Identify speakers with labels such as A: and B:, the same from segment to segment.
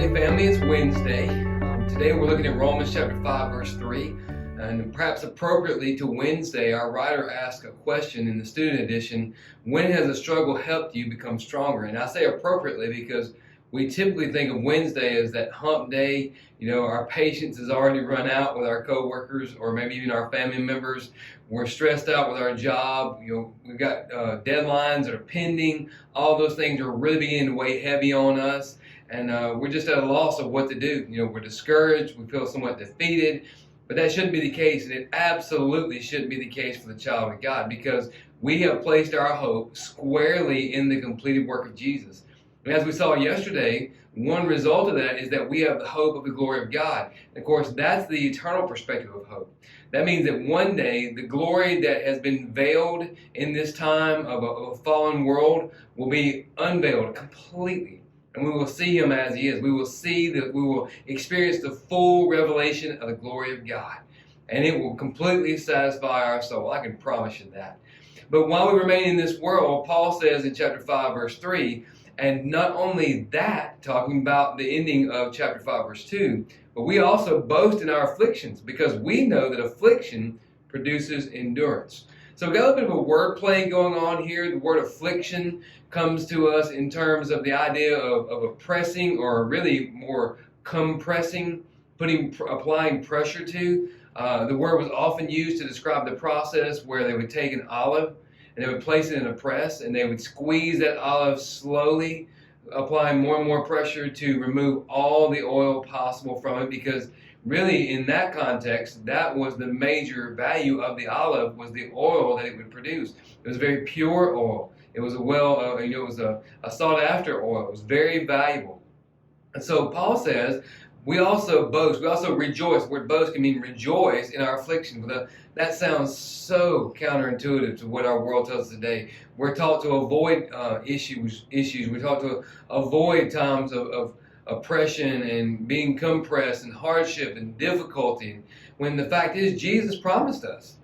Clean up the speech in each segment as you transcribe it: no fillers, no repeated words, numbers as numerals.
A: Hey family, it's Wednesday. Today we're looking at Romans chapter 5 verse 3, and perhaps appropriately to Wednesday, our writer asked a question in the student edition: when has a struggle helped you become stronger? And I say appropriately because we typically think of Wednesday as that hump day. Our patience has already run out with our coworkers or maybe even our family members. We're stressed out with our job. We've got deadlines that are pending. All those things are really beginning to weigh heavy on us. And we're just at a loss of what to do. We're discouraged. We feel somewhat defeated. But that shouldn't be the case. And it absolutely shouldn't be the case for the child of God, because we have placed our hope squarely in the completed work of Jesus. And as we saw yesterday, one result of that is that we have the hope of the glory of God. And of course, that's the eternal perspective of hope. That means that one day, the glory that has been veiled in this time of a fallen world will be unveiled completely. And we will see him as he is. We will experience the full revelation of the glory of God. And it will completely satisfy our soul. I can promise you that. But while we remain in this world, Paul says in chapter 5, verse 3, and not only that, talking about the ending of chapter 5, verse 2, but we also boast in our afflictions, because we know that affliction produces endurance. So we've got a bit of a wordplay going on here. The word affliction comes to us in terms of the idea of oppressing, or really more compressing, applying pressure to. The word was often used to describe the process where they would take an olive and they would place it in a press and they would squeeze that olive slowly, applying more and more pressure to remove all the oil possible from it, because really, in that context, that was the major value of the olive, was the oil that it would produce. It was very pure oil. It was a sought after oil. It was very valuable. And so Paul says, we also boast, we also rejoice. The word boast can mean rejoice in our affliction. That sounds so counterintuitive to what our world tells us today. We're taught to avoid issues. We're taught to avoid times of oppression and being compressed and hardship and difficulty, when the fact is Jesus promised us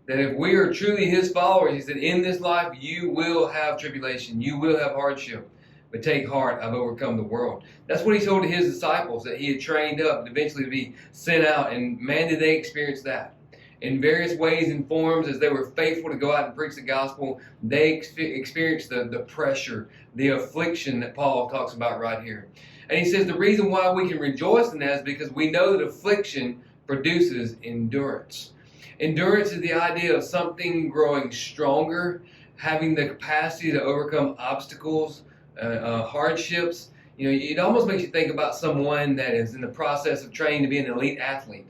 A: that if we are truly his followers, he said, in this life you will have tribulation, you will have hardship, but take heart, I've overcome the world. That's what he told his disciples that he had trained up eventually to be sent out. And man, did they experience that in various ways and forms. As they were faithful to go out and preach the gospel, they experienced the pressure, the affliction that Paul talks about right here. And he says the reason why we can rejoice in that is because we know that affliction produces endurance. Endurance is the idea of something growing stronger, having the capacity to overcome obstacles, hardships. It almost makes you think about someone that is in the process of training to be an elite athlete.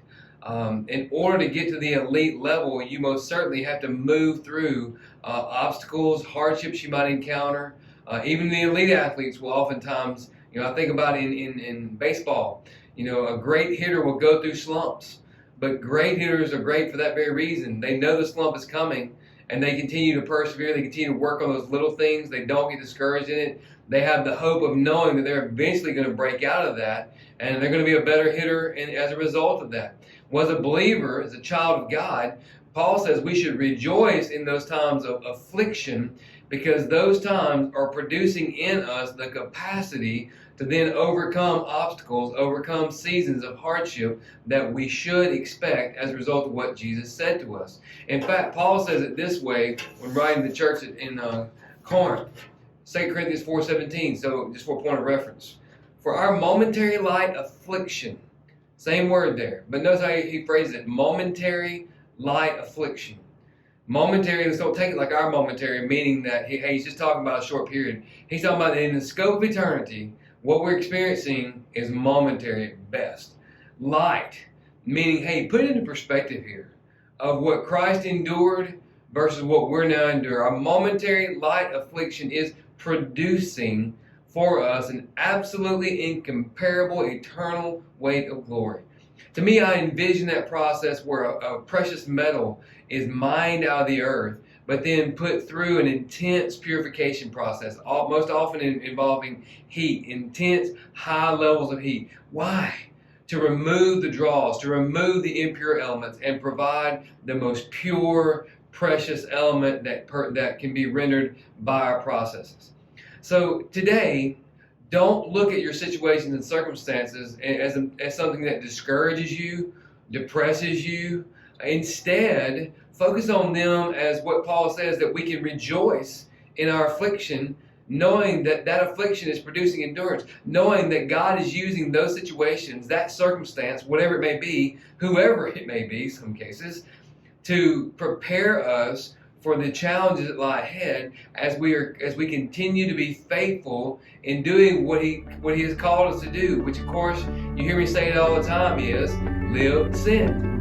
A: In order to get to the elite level, you most certainly have to move through obstacles, hardships you might encounter. Even the elite athletes will oftentimes, I think about in baseball, a great hitter will go through slumps, but great hitters are great for that very reason. They know the slump is coming and they continue to persevere. They continue to work on those little things. They don't get discouraged in it. They have the hope of knowing that they're eventually going to break out of that and they're going to be a better hitter as a result of that. Well, as a believer, as a child of God, Paul says we should rejoice in those times of affliction, because those times are producing in us the capacity to then overcome obstacles, overcome seasons of hardship that we should expect as a result of what Jesus said to us. In fact, Paul says it this way when writing the church in Corinth, 2 Corinthians 4:17, so just for a point of reference. For our momentary light affliction, same word there, but notice how he phrases it, momentary light affliction. Momentary, let's don't take it like our momentary, meaning that he's just talking about a short period. He's talking about in the scope of eternity, what we're experiencing is momentary at best. Light, meaning, hey, put it into perspective here of what Christ endured versus what we're now enduring. Our momentary light affliction is producing for us an absolutely incomparable eternal weight of glory. To me, I envision that process where a precious metal is mined out of the earth, but then put through an intense purification process, most often involving heat, intense high levels of heat. Why? To remove the dross, to remove the impure elements, and provide the most pure, precious element that can be rendered by our processes. So today, Don't look at your situations and circumstances as something that discourages you, depresses you. Instead, focus on them as what Paul says, that we can rejoice in our affliction, knowing that that affliction is producing endurance, knowing that God is using those situations, that circumstance, whatever it may be, whoever it may be, some cases, to prepare us for the challenges that lie ahead as we continue to be faithful in doing what he has called us to do, which of course you hear me say it all the time, is live sin.